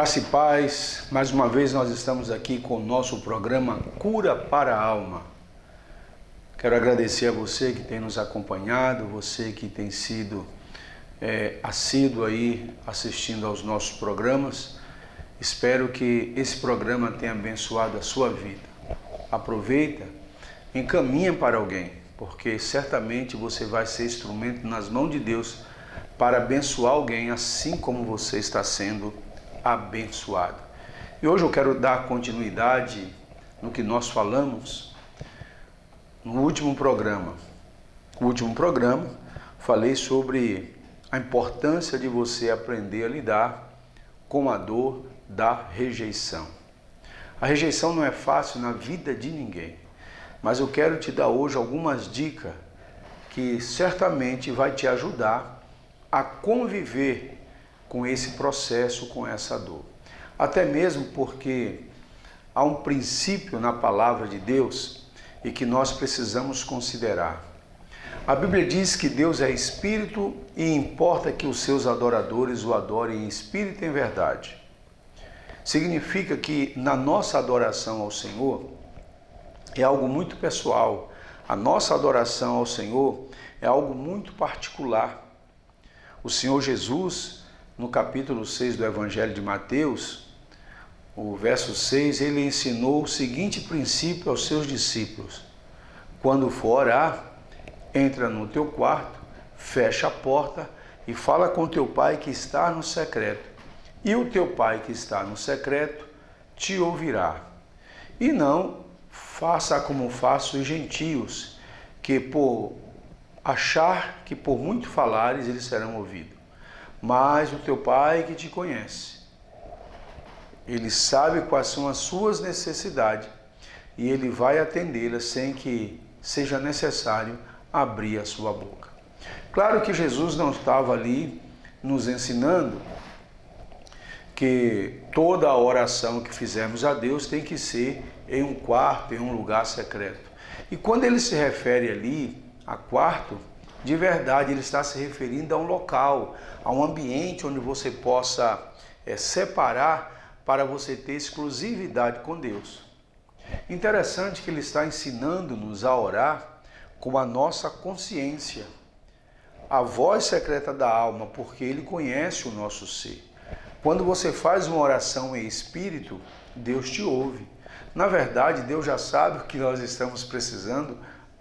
Graça e paz, mais uma vez nós estamos aqui com o nosso programa Cura para a Alma. Quero agradecer a você que tem nos acompanhado, você que tem sido assíduo aí assistindo aos nossos programas. Espero que esse programa tenha abençoado a sua vida. Aproveita, encaminha para alguém, porque certamente você vai ser instrumento nas mãos de Deus para abençoar alguém, assim como você está sendo abençoado. E hoje eu quero dar continuidade no que nós falamos no último programa. No último programa falei sobre a importância de você aprender a lidar com a dor da rejeição. A rejeição não é fácil na vida de ninguém, mas eu quero te dar hoje algumas dicas que certamente vai te ajudar a conviver com esse processo, com essa dor. Até mesmo porque há um princípio na palavra de Deus e que nós precisamos considerar. A Bíblia diz que Deus é espírito e importa que os seus adoradores o adorem em espírito e em verdade. Significa que na nossa adoração ao Senhor é algo muito pessoal. A nossa adoração ao Senhor é algo muito particular. O Senhor Jesus, no capítulo 6 do Evangelho de Mateus, o verso 6, ele ensinou o seguinte princípio aos seus discípulos: quando for orar, entra no teu quarto, fecha a porta e fala com teu pai que está no secreto. E o teu pai que está no secreto te ouvirá. E não faça como fazem os gentios, que por achar que por muito falares eles serão ouvidos. Mas o teu pai que te conhece, ele sabe quais são as suas necessidades e ele vai atendê-las sem que seja necessário abrir a sua boca. Claro que Jesus não estava ali nos ensinando que toda a oração que fizermos a Deus tem que ser em um quarto, em um lugar secreto. E quando ele se refere ali a quarto, de verdade ele está se referindo a um local, a um ambiente onde você possa separar para você ter exclusividade com Deus. Interessante que ele está ensinando-nos a orar com a nossa consciência, a voz secreta da alma, porque ele conhece o nosso ser. Quando você faz uma oração em espírito, Deus te ouve. Na verdade, Deus já sabe o que nós estamos precisando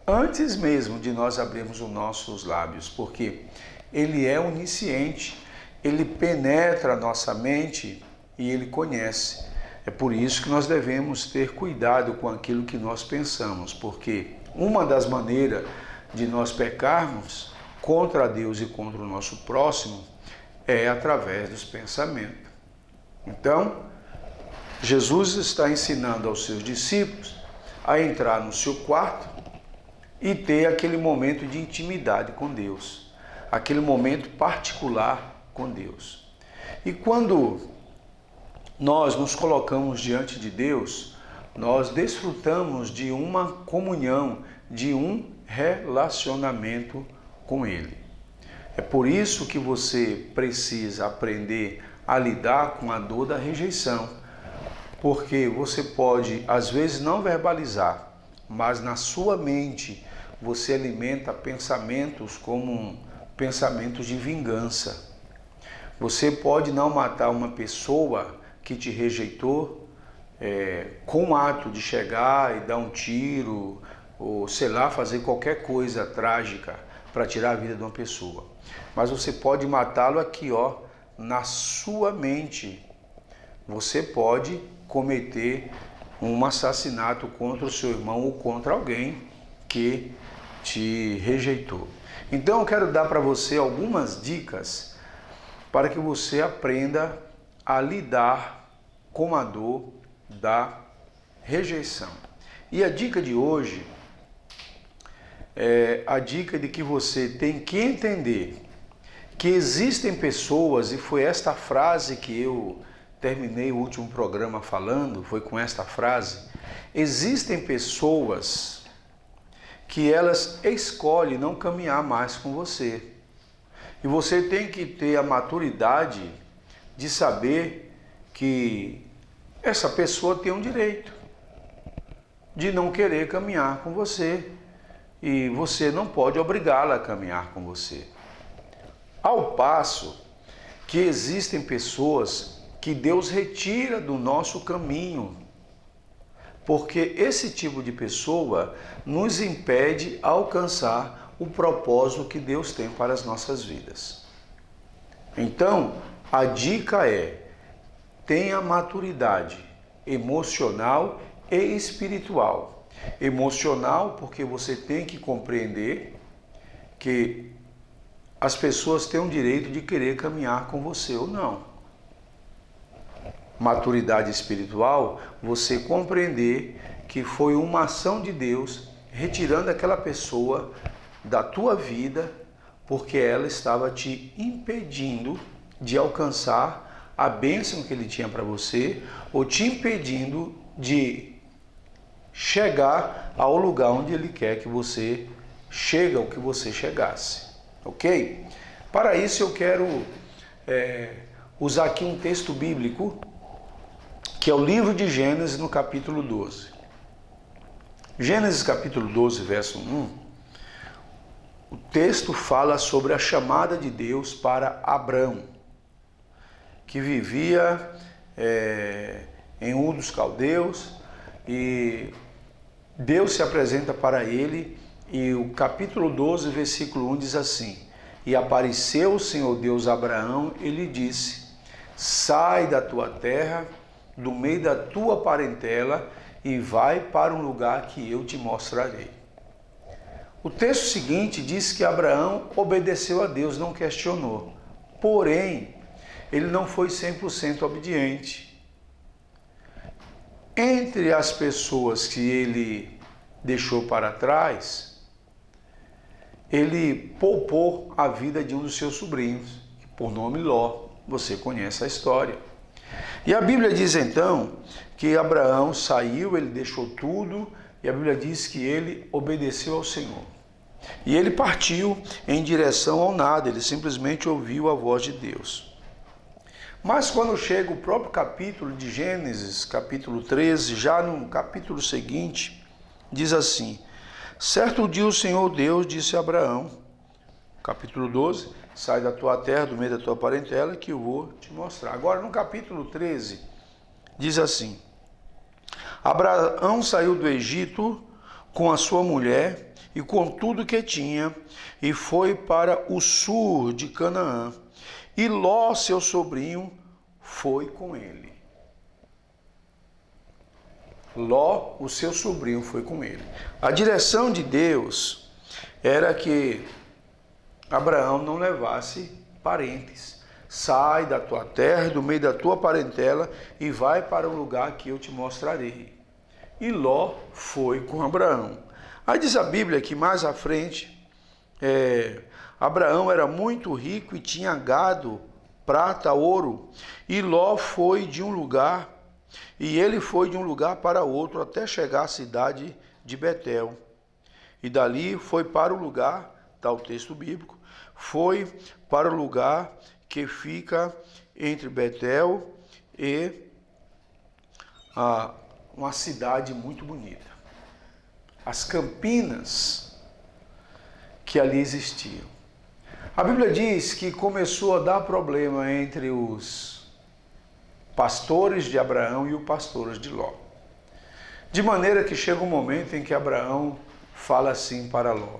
antes mesmo de nós abrirmos os nossos lábios, porque ele é onisciente, ele penetra a nossa mente e ele conhece. É por isso que nós devemos ter cuidado com aquilo que nós pensamos, porque uma das maneiras de nós pecarmos contra Deus e contra o nosso próximo é através dos pensamentos. Então, Jesus está ensinando aos seus discípulos a entrar no seu quarto e ter aquele momento de intimidade com Deus, aquele momento particular com Deus. E quando nós nos colocamos diante de Deus, nós desfrutamos de uma comunhão, de um relacionamento com Ele. É por isso que você precisa aprender a lidar com a dor da rejeição, porque você pode, às vezes, não verbalizar, mas na sua mente você alimenta pensamentos como pensamentos de vingança. Você pode não matar uma pessoa que te rejeitou com o ato de chegar e dar um tiro, ou sei lá, fazer qualquer coisa trágica para tirar a vida de uma pessoa. Mas você pode matá-lo aqui, na sua mente. Você pode cometer um assassinato contra o seu irmão ou contra alguém que te rejeitou. Então eu quero dar para você algumas dicas para que você aprenda a lidar com a dor da rejeição. E a dica de hoje é a dica de que você tem que entender que existem pessoas, e foi esta frase que eu terminei o último programa falando, foi com esta frase: existem pessoas que elas escolhem não caminhar mais com você. E você tem que ter a maturidade de saber que essa pessoa tem um direito de não querer caminhar com você e você não pode obrigá-la a caminhar com você. Ao passo que existem pessoas que Deus retira do nosso caminho, porque esse tipo de pessoa nos impede alcançar o propósito que Deus tem para as nossas vidas. Então, a dica é: tenha maturidade emocional e espiritual. Emocional, porque você tem que compreender que as pessoas têm o direito de querer caminhar com você ou não. Maturidade espiritual, você compreender que foi uma ação de Deus retirando aquela pessoa da tua vida porque ela estava te impedindo de alcançar a bênção que ele tinha para você ou te impedindo de chegar ao lugar onde ele quer que você chegue, ao que você chegasse, ok? Para isso eu quero usar aqui um texto bíblico que é o livro de Gênesis, no capítulo 12. Gênesis capítulo 12, verso 1, o texto fala sobre a chamada de Deus para Abrão, que vivia em Ur dos Caldeus, e Deus se apresenta para ele, e o capítulo 12, versículo 1 diz assim: E apareceu o Senhor Deus a Abraão e lhe disse: Sai da tua terra, do meio da tua parentela, e vai para um lugar que eu te mostrarei. O texto seguinte diz que Abraão obedeceu a Deus, não questionou. Porém, ele não foi 100% obediente. Entre as pessoas que ele deixou para trás, ele poupou a vida de um dos seus sobrinhos, por nome Ló. Você conhece a história. E a Bíblia diz então que Abraão saiu, ele deixou tudo, e a Bíblia diz que ele obedeceu ao Senhor. E ele partiu em direção ao nada, ele simplesmente ouviu a voz de Deus. Mas quando chega o próprio capítulo de Gênesis, capítulo 13, já no capítulo seguinte, diz assim: Certo dia o Senhor Deus disse a Abraão, capítulo 12, sai da tua terra, do meio da tua parentela, que eu vou te mostrar. Agora no capítulo 13, diz assim: Abraão saiu do Egito com a sua mulher e com tudo que tinha, e foi para o sul de Canaã. E Ló, seu sobrinho, foi com ele. Ló, o seu sobrinho, foi com ele. A direção de Deus era que Abraão não levasse parentes. Sai da tua terra, do meio da tua parentela, e vai para o lugar que eu te mostrarei. E Ló foi com Abraão. Aí diz a Bíblia que mais à frente, Abraão era muito rico e tinha gado, prata, ouro. E Ló foi de um lugar, e ele foi de um lugar para outro, até chegar à cidade de Betel. E dali foi para o lugar, está o texto bíblico, foi para o lugar que fica entre Betel e uma cidade muito bonita. As campinas que ali existiam. A Bíblia diz que começou a dar problema entre os pastores de Abraão e os pastores de Ló. De maneira que chega um momento em que Abraão fala assim para Ló: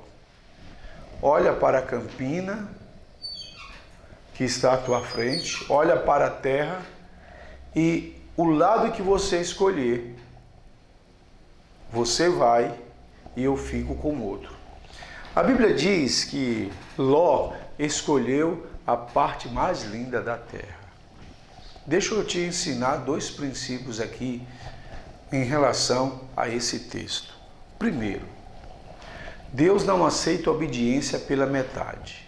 olha para a campina que está à tua frente, olha para a terra, e o lado que você escolher, você vai e eu fico com o outro. A Bíblia diz que Ló escolheu a parte mais linda da terra. Deixa eu te ensinar dois princípios aqui em relação a esse texto. Primeiro, Deus não aceita obediência pela metade.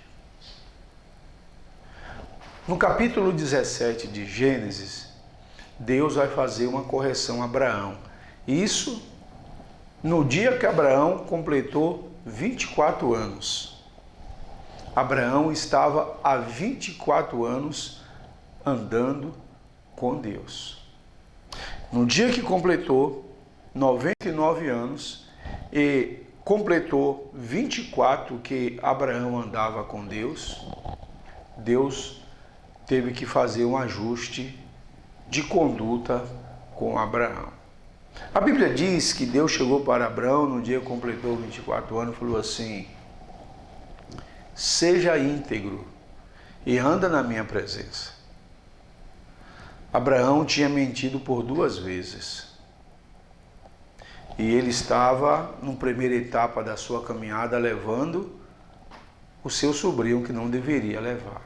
No capítulo 17 de Gênesis, Deus vai fazer uma correção a Abraão. Isso no dia que Abraão completou 24 anos. Abraão estava há 24 anos andando com Deus. No dia que completou 99 anos e completou 24 que Abraão andava com Deus, Deus teve que fazer um ajuste de conduta com Abraão. A Bíblia diz que Deus chegou para Abraão no dia que completou 24 anos e falou assim: seja íntegro e anda na minha presença. Abraão tinha mentido por 2 vezes. E ele estava, na primeira etapa da sua caminhada, levando o seu sobrinho que não deveria levar.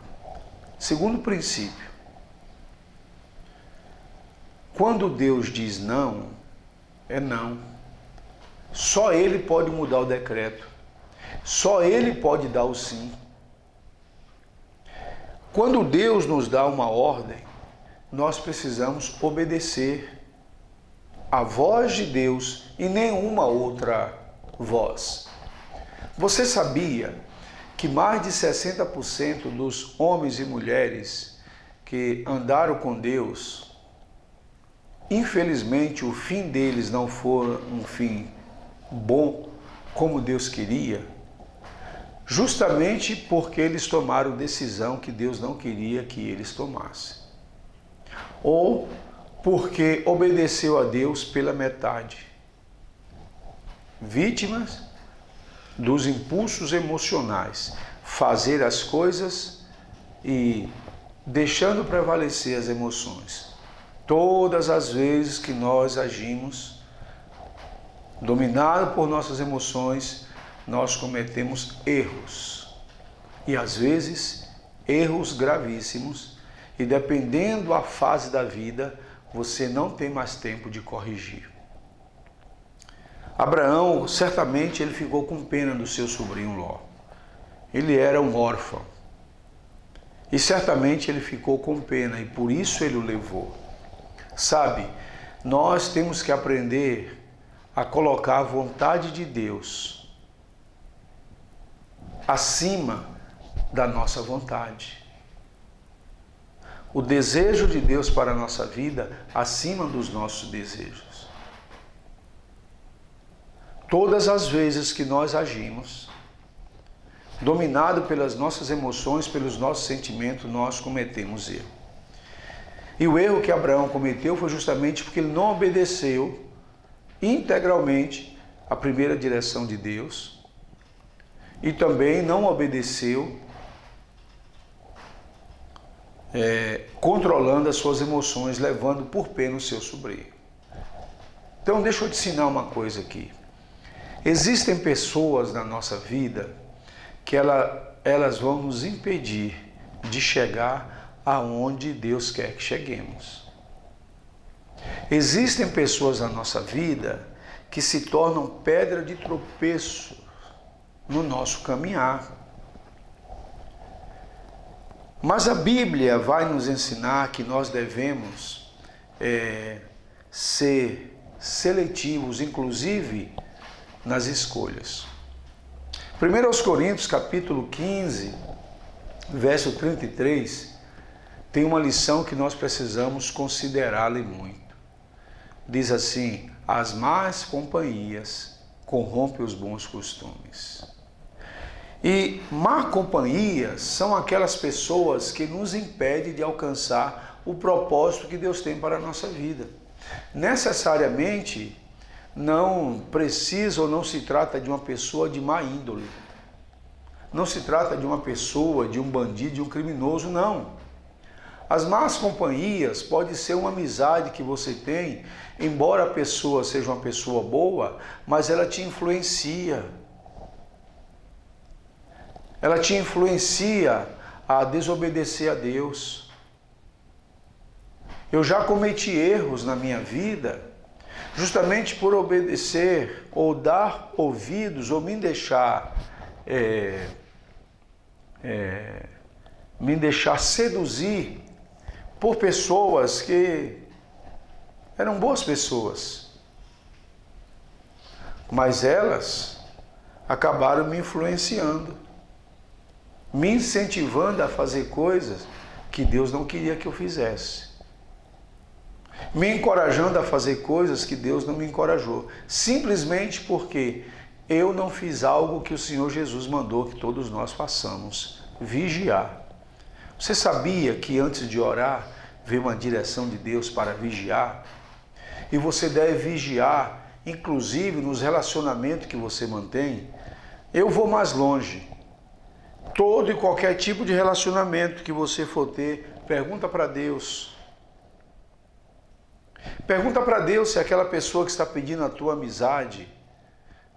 Segundo princípio: quando Deus diz não, é não. Só Ele pode mudar o decreto. Só Ele pode dar o sim. Quando Deus nos dá uma ordem, nós precisamos obedecer a voz de Deus e nenhuma outra voz. Você sabia que mais de 60% dos homens e mulheres que andaram com Deus, infelizmente o fim deles não foi um fim bom como Deus queria, justamente porque eles tomaram decisão que Deus não queria que eles tomassem, ou porque obedeceu a Deus pela metade, vítimas dos impulsos emocionais, fazer as coisas e deixando prevalecer as emoções. Todas as vezes que nós agimos dominado por nossas emoções, nós cometemos erros. E às vezes, erros gravíssimos. E dependendo da fase da vida, você não tem mais tempo de corrigir. Abraão, certamente, ele ficou com pena do seu sobrinho Ló. Ele era um órfão. E certamente ele ficou com pena e por isso ele o levou. Sabe, nós temos que aprender a colocar a vontade de Deus acima da nossa vontade. O desejo de Deus para a nossa vida acima dos nossos desejos. Todas as vezes que nós agimos, dominado pelas nossas emoções, pelos nossos sentimentos, nós cometemos erro. E o erro que Abraão cometeu foi justamente porque ele não obedeceu integralmente a primeira direção de Deus e também não obedeceu controlando as suas emoções, levando por pena o seu sobrinho. Então deixa eu te ensinar uma coisa aqui. Existem pessoas na nossa vida que elas vão nos impedir de chegar aonde Deus quer que cheguemos. Existem pessoas na nossa vida que se tornam pedra de tropeço no nosso caminhar. Mas a Bíblia vai nos ensinar que nós devemos ser seletivos, inclusive nas escolhas. 1 Coríntios capítulo 15, verso 33, tem uma lição que nós precisamos considerá-la muito. Diz assim: as más companhias corrompem os bons costumes. E má companhia são aquelas pessoas que nos impedem de alcançar o propósito que Deus tem para a nossa vida. Necessariamente, não precisa ou não se trata de uma pessoa de má índole. Não se trata de uma pessoa, de um bandido, de um criminoso, não. As más companhias pode ser uma amizade que você tem, embora a pessoa seja uma pessoa boa, mas ela te influencia. Ela te influencia a desobedecer a Deus. Eu já cometi erros na minha vida, justamente por obedecer, ou dar ouvidos, ou me deixar seduzir por pessoas que eram boas pessoas, mas elas acabaram me influenciando, me incentivando a fazer coisas que Deus não queria que eu fizesse. me encorajando a fazer coisas que Deus não me encorajou, simplesmente porque eu não fiz algo que o Senhor Jesus mandou que todos nós façamos: vigiar. Você sabia que antes de orar, vem uma direção de Deus para vigiar? E você deve vigiar, inclusive nos relacionamentos que você mantém. Eu vou mais longe. Todo e qualquer tipo de relacionamento que você for ter, pergunta para Deus. Pergunta para Deus se aquela pessoa que está pedindo a tua amizade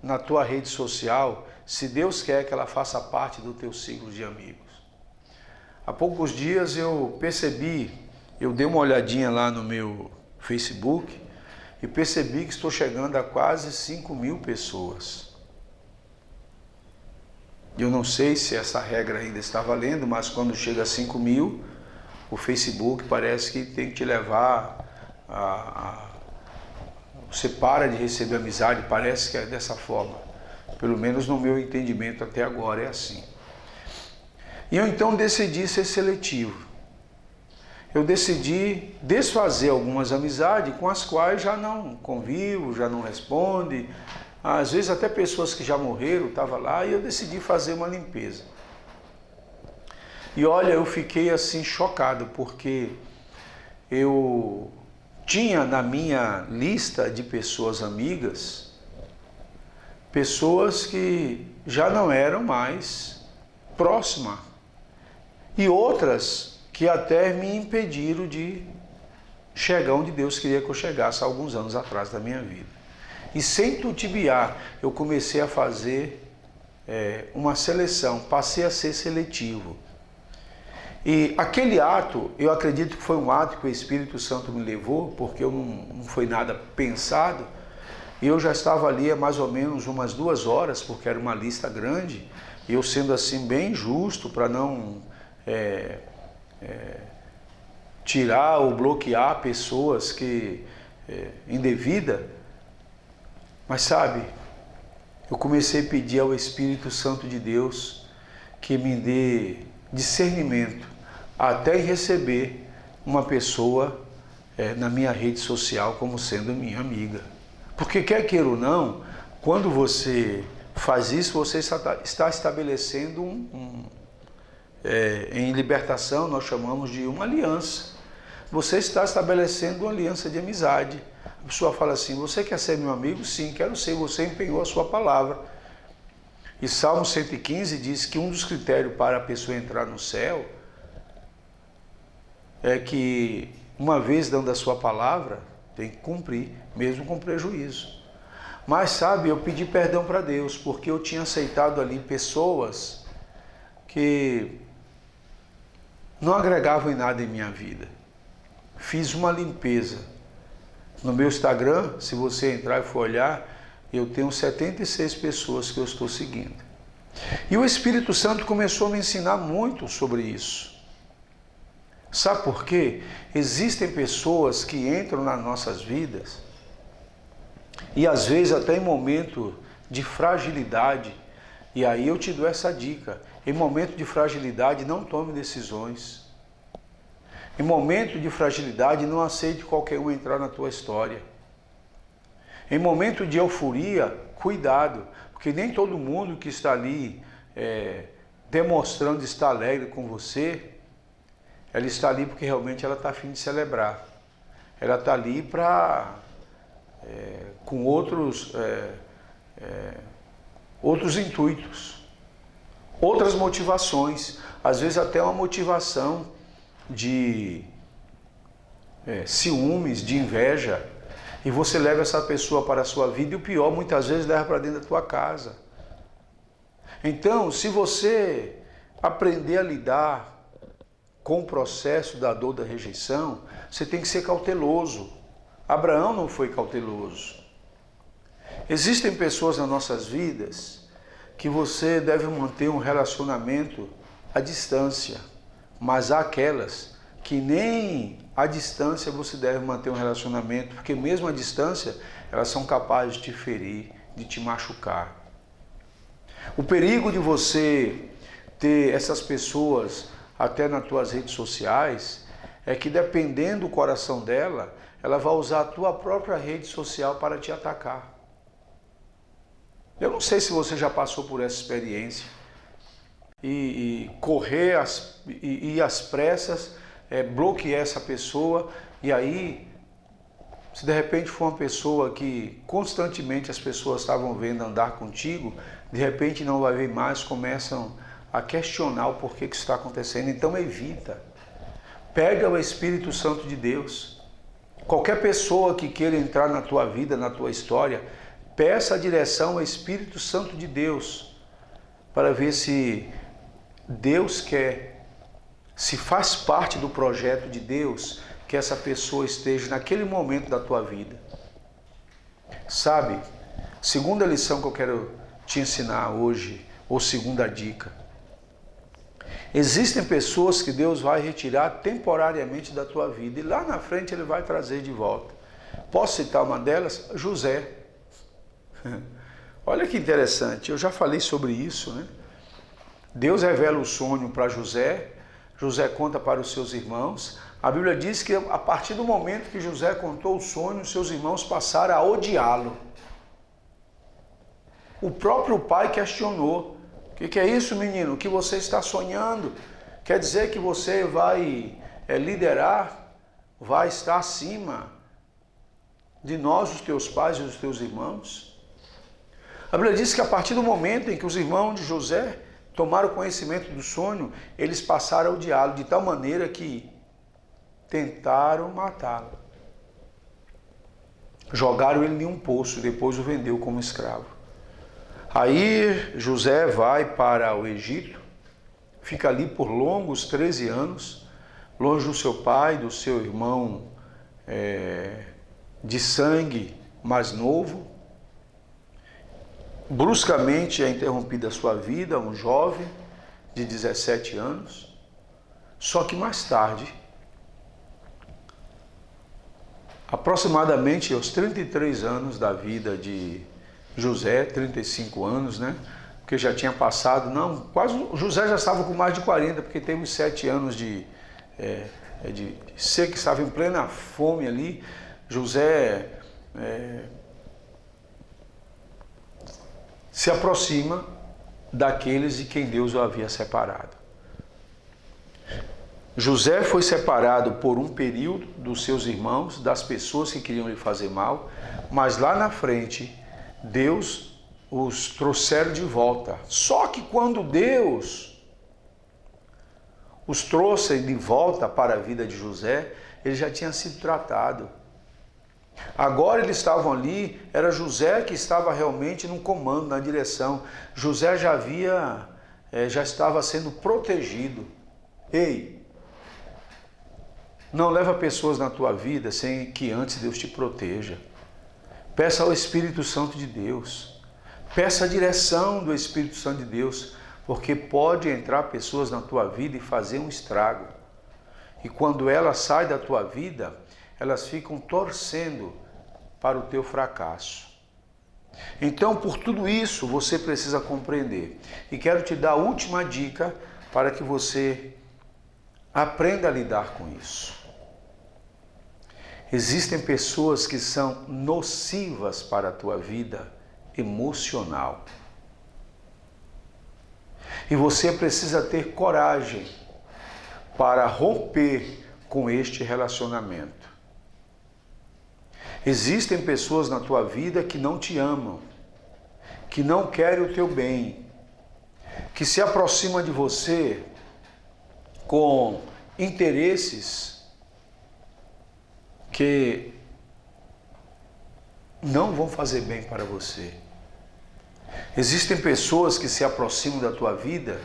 na tua rede social, se Deus quer que ela faça parte do teu ciclo de amigos. Há poucos dias eu dei uma olhadinha lá no meu Facebook e percebi que estou chegando a quase 5.000 pessoas. Eu não sei se essa regra ainda está valendo, mas quando chega a 5.000, o Facebook parece que tem que te levar você para de receber amizade, parece que é dessa forma. Pelo menos no meu entendimento até agora é assim. E eu então decidi ser seletivo. Eu decidi desfazer algumas amizades com as quais já não convivo, já não responde. Às vezes até pessoas que já morreram estavam lá, e eu decidi fazer uma limpeza. E olha, eu fiquei assim chocado, porque eu tinha na minha lista de pessoas amigas, pessoas que já não eram mais próximas, e outras que até me impediram de chegar onde Deus queria que eu chegasse há alguns anos atrás da minha vida. E sem titubear, eu comecei a fazer uma seleção, passei a ser seletivo. E aquele ato, eu acredito que foi um ato que o Espírito Santo me levou, porque eu não foi nada pensado, e eu já estava ali há mais ou menos umas 2 horas, porque era uma lista grande, e eu sendo assim bem justo para não tirar ou bloquear pessoas que indevida. Mas sabe, eu comecei a pedir ao Espírito Santo de Deus que me dê discernimento até receber uma pessoa na minha rede social como sendo minha amiga. Porque quer queira ou não, quando você faz isso, você está estabelecendo em libertação nós chamamos de uma aliança. Você está estabelecendo uma aliança de amizade. A pessoa fala assim: você quer ser meu amigo? Sim, quero ser. Você empenhou a sua palavra. E Salmo 115 diz que um dos critérios para a pessoa entrar no céu é que, uma vez dando a sua palavra, tem que cumprir, mesmo com prejuízo. Mas sabe, eu pedi perdão para Deus, porque eu tinha aceitado ali pessoas que não agregavam em nada em minha vida. Fiz uma limpeza. No meu Instagram, se você entrar e for olhar, eu tenho 76 pessoas que eu estou seguindo. E o Espírito Santo começou a me ensinar muito sobre isso. Sabe por quê? Existem pessoas que entram nas nossas vidas e às vezes até em momento de fragilidade, e aí eu te dou essa dica: em momento de fragilidade não tome decisões. Em momento de fragilidade não aceite qualquer um entrar na tua história. Em momento de euforia, cuidado, porque nem todo mundo que está ali demonstrando estar alegre com você, ela está ali porque realmente ela está a fim de celebrar. Ela está ali com outros intuitos, outras motivações, às vezes até uma motivação de ciúmes, de inveja, e você leva essa pessoa para a sua vida, e o pior, muitas vezes leva para dentro da tua casa. Então, se você aprender a lidar com o processo da dor da rejeição, você tem que ser cauteloso. Abraão não foi cauteloso. Existem pessoas nas nossas vidas que você deve manter um relacionamento à distância, mas há aquelas que nem à distância você deve manter um relacionamento, porque mesmo à distância elas são capazes de te ferir, de te machucar. O perigo de você ter essas pessoas até nas tuas redes sociais é que, dependendo do coração dela, ela vai usar a tua própria rede social para te atacar. Eu não sei se você já passou por essa experiência e correr ir às pressas, bloquear essa pessoa, e aí, se de repente for uma pessoa que constantemente as pessoas estavam vendo andar contigo, de repente não vai ver mais, começam a questionar o porquê que isso está acontecendo. Então evita. Pega o Espírito Santo de Deus. Qualquer pessoa que queira entrar na tua vida, na tua história, peça a direção ao Espírito Santo de Deus para ver se Deus quer, se faz parte do projeto de Deus que essa pessoa esteja naquele momento da tua vida. Sabe, segunda lição que eu quero te ensinar hoje, ou segunda dica. Existem pessoas que Deus vai retirar temporariamente da tua vida e lá na frente Ele vai trazer de volta. Posso citar uma delas? José. Olha que interessante, eu já falei sobre isso, né? Deus revela o sonho para José, José conta para os seus irmãos. A Bíblia diz que a partir do momento que José contou o sonho, seus irmãos passaram a odiá-lo. O próprio pai questionou: o que é isso, menino? O que você está sonhando? Quer dizer que você vai liderar, vai estar acima de nós, os teus pais e os teus irmãos? A Bíblia diz que a partir do momento em que os irmãos de José tomaram conhecimento do sonho, eles passaram a odiá-lo de tal maneira que tentaram matá-lo. Jogaram ele em um poço e depois o vendeu como escravo. Aí José vai para o Egito, fica ali por longos 13 anos, longe do seu pai, do seu irmão de sangue mais novo. Bruscamente é interrompida a sua vida, um jovem de 17 anos. Só que mais tarde, aproximadamente aos 33 anos da vida de José, 35 anos, né? Porque já tinha passado, José já estava com mais de 40, porque teve uns 7 anos de seca, que estava em plena fome ali. José se aproxima daqueles de quem Deus o havia separado. José foi separado por um período dos seus irmãos, das pessoas que queriam lhe fazer mal, mas lá na frente, Deus os trouxeram de volta. Só que quando Deus os trouxe de volta para a vida de José, ele já tinha sido tratado. Agora eles estavam ali, era José que estava realmente no comando, na direção. José já estava sendo protegido. Ei, não leva pessoas na tua vida sem que antes Deus te proteja. Peça ao Espírito Santo de Deus. Peça a direção do Espírito Santo de Deus, porque pode entrar pessoas na tua vida e fazer um estrago. E quando elas saem da tua vida, elas ficam torcendo para o teu fracasso. Então, por tudo isso, você precisa compreender. E quero te dar a última dica para que você aprenda a lidar com isso. Existem pessoas que são nocivas para a tua vida emocional. E você precisa ter coragem para romper com este relacionamento. Existem pessoas na tua vida que não te amam, que não querem o teu bem, que se aproximam de você com interesses que não vão fazer bem para você. Existem pessoas que se aproximam da tua vida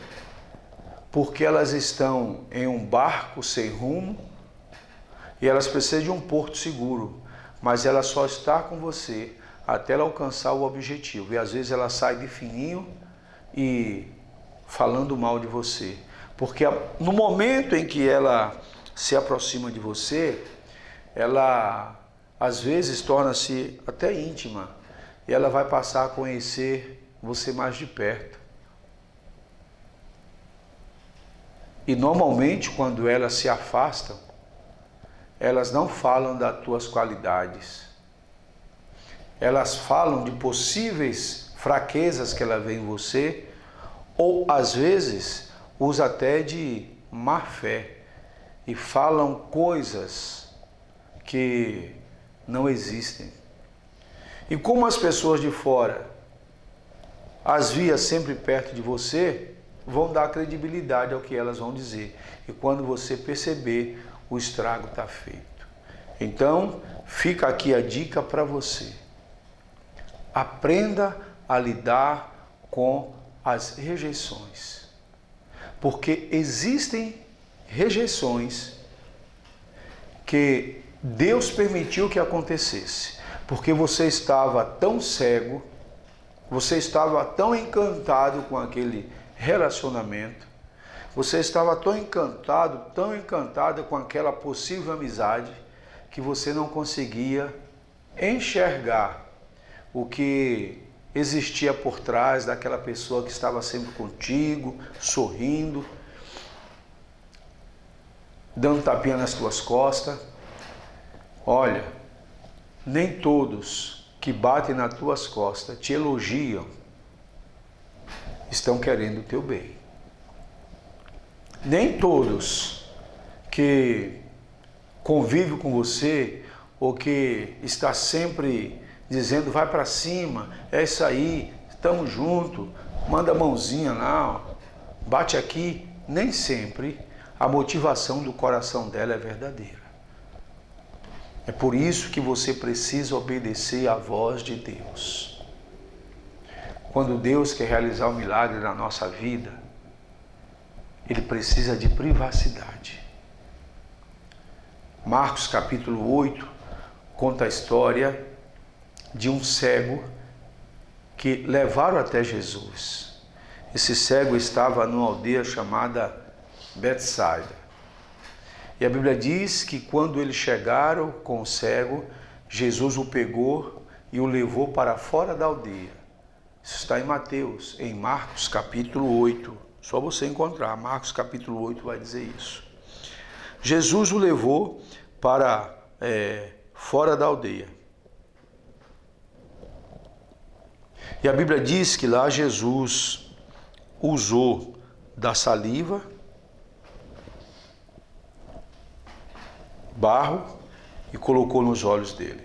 porque elas estão em um barco sem rumo e elas precisam de um porto seguro, mas ela só está com você até ela alcançar o objetivo. E às vezes ela sai de fininho e falando mal de você, porque no momento em que ela se aproxima de você, ela às vezes torna-se até íntima e ela vai passar a conhecer você mais de perto. E normalmente quando elas se afastam, elas não falam das tuas qualidades. Elas falam de possíveis fraquezas que ela vê em você, ou às vezes usa até de má fé e falam coisas que não existem. E como as pessoas de fora as via sempre perto de você, vão dar credibilidade ao que elas vão dizer. E quando você perceber, o estrago está feito. Então, fica aqui a dica para você. Aprenda a lidar com as rejeições. Porque existem rejeições que Deus permitiu que acontecesse. Porque você estava tão cego, você estava tão encantado com aquele relacionamento, você estava tão encantado, tão encantada com aquela possível amizade, que você não conseguia enxergar o que existia por trás daquela pessoa que estava sempre contigo, sorrindo, dando tapinha nas tuas costas. Olha, nem todos que batem nas tuas costas, te elogiam, estão querendo o teu bem. Nem todos que convivem com você ou que está sempre dizendo vai para cima, é isso aí, estamos juntos, manda a mãozinha lá, bate aqui, nem sempre a motivação do coração dela é verdadeira. É por isso que você precisa obedecer à voz de Deus. Quando Deus quer realizar um milagre na nossa vida, Ele precisa de privacidade. Marcos capítulo 8 conta a história de um cego que levaram até Jesus. Esse cego estava numa aldeia chamada Betsaida. E a Bíblia diz que quando eles chegaram com o cego, Jesus o pegou e o levou para fora da aldeia. Isso está em Mateus, em Marcos capítulo 8. Só você encontrar, Marcos capítulo 8 vai dizer isso. Jesus o levou para fora da aldeia. E a Bíblia diz que lá Jesus usou da saliva, barro, e colocou nos olhos dele.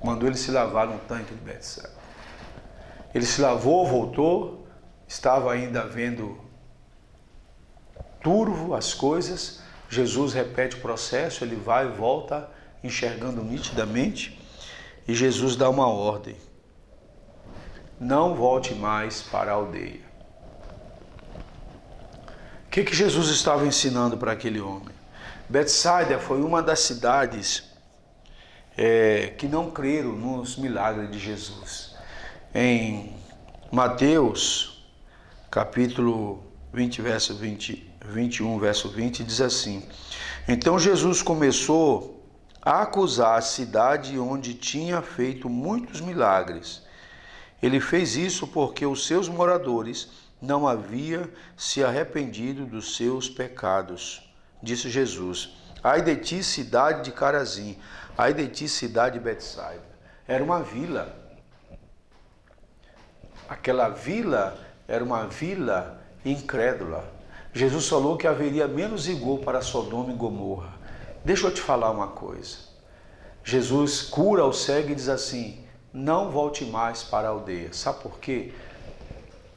Mandou ele se lavar no tanque de Betsaida. Ele se lavou, voltou, estava ainda vendo turvo as coisas. Jesus repete o processo, ele vai e volta, enxergando nitidamente, e Jesus dá uma ordem: não volte mais para a aldeia. O que Jesus estava ensinando para aquele homem? Betsaida foi uma das cidades que não creram nos milagres de Jesus. Em Mateus, capítulo 20, verso 21, verso 20, diz assim: então Jesus começou a acusar a cidade onde tinha feito muitos milagres. Ele fez isso porque os seus moradores não haviam se arrependido dos seus pecados. Disse Jesus: ai de ti, cidade de Carazim, ai de ti, cidade de Betsaida. Era uma vila. Aquela vila era uma vila incrédula. Jesus falou que haveria menos rigor para Sodoma e Gomorra. Deixa eu te falar uma coisa. Jesus cura o cego e diz assim: não volte mais para a aldeia. Sabe por quê?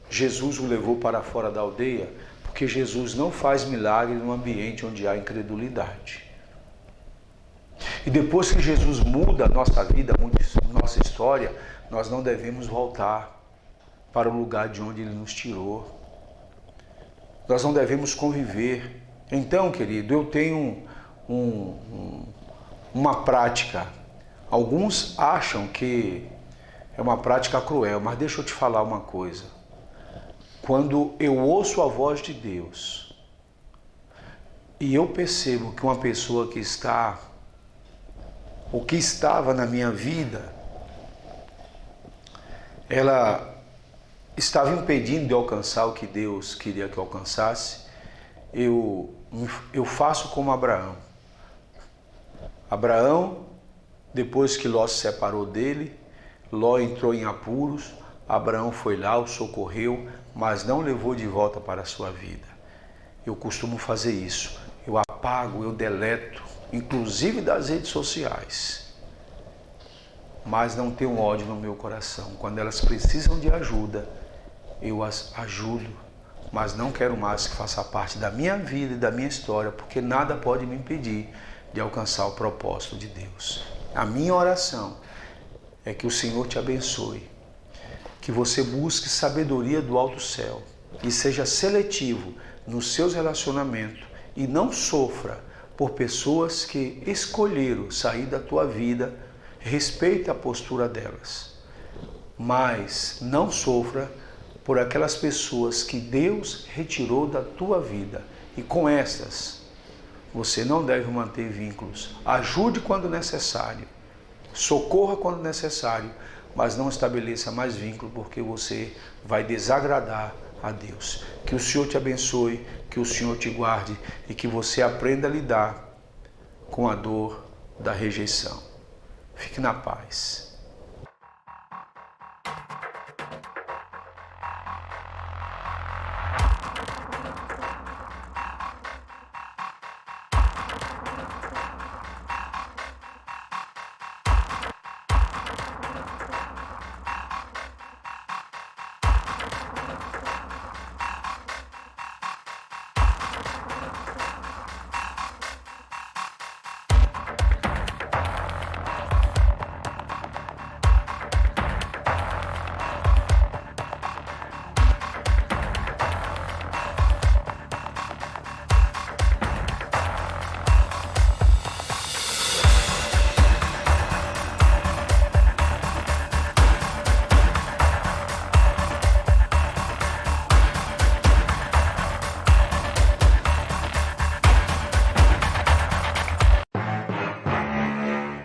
Jesus o levou para fora da aldeia porque Jesus não faz milagre num ambiente onde há incredulidade. E depois que Jesus muda a nossa vida, nossa história, nós não devemos voltar para o lugar de onde Ele nos tirou. Nós não devemos conviver. Então, querido, eu tenho uma prática. Alguns acham que é uma prática cruel, mas deixa eu te falar uma coisa. Quando eu ouço a voz de Deus e eu percebo que uma pessoa que está, ou que estava na minha vida, ela estava impedindo de alcançar o que Deus queria que eu alcançasse, eu faço como Abraão. Abraão, depois que Ló se separou dele, Ló entrou em apuros, Abraão foi lá, o socorreu, mas não levou de volta para a sua vida. Eu costumo fazer isso. Eu apago, eu deleto, inclusive das redes sociais. Mas não tenho ódio no meu coração. Quando elas precisam de ajuda, eu as ajudo. Mas não quero mais que faça parte da minha vida e da minha história, porque nada pode me impedir de alcançar o propósito de Deus. A minha oração é que o Senhor te abençoe, que você busque sabedoria do alto céu e seja seletivo nos seus relacionamentos e não sofra por pessoas que escolheram sair da tua vida. Respeite a postura delas, mas não sofra por aquelas pessoas que Deus retirou da tua vida. E com estas, você não deve manter vínculos. Ajude quando necessário, socorra quando necessário, mas não estabeleça mais vínculo, porque você vai desagradar a Deus. Que o Senhor te abençoe, que o Senhor te guarde e que você aprenda a lidar com a dor da rejeição. Fique na paz.